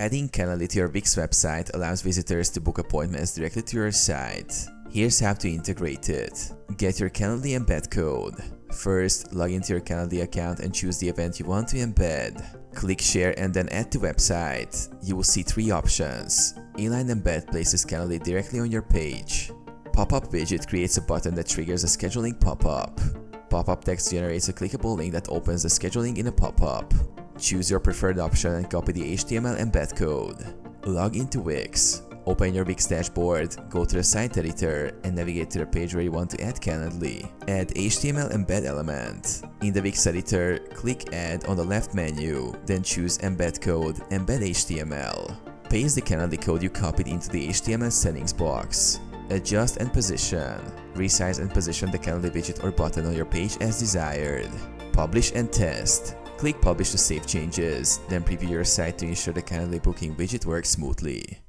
Adding Calendly to your Wix website allows visitors to book appointments directly to your site. Here's how to integrate it. Get your Calendly embed code. First, log into your Calendly account and choose the event you want to embed. Click Share and then Add to Website. You will see three options. Inline Embed places Calendly directly on your page. Pop-up widget creates a button that triggers a scheduling pop-up. Pop-up text generates a clickable link that opens the scheduling in a pop-up. Choose your preferred option and copy the HTML embed code. Log into Wix. Open your Wix dashboard, go to the site editor, and navigate to the page where you want to add Calendly. Add HTML embed element. In the Wix editor, click Add on the left menu, then choose Embed Code, Embed HTML. Paste the Calendly code you copied into the HTML settings box. Adjust and position. Resize and position the Calendly widget or button on your page as desired. Publish and test. Click Publish to save changes, then preview your site to ensure the Calendly booking widget works smoothly.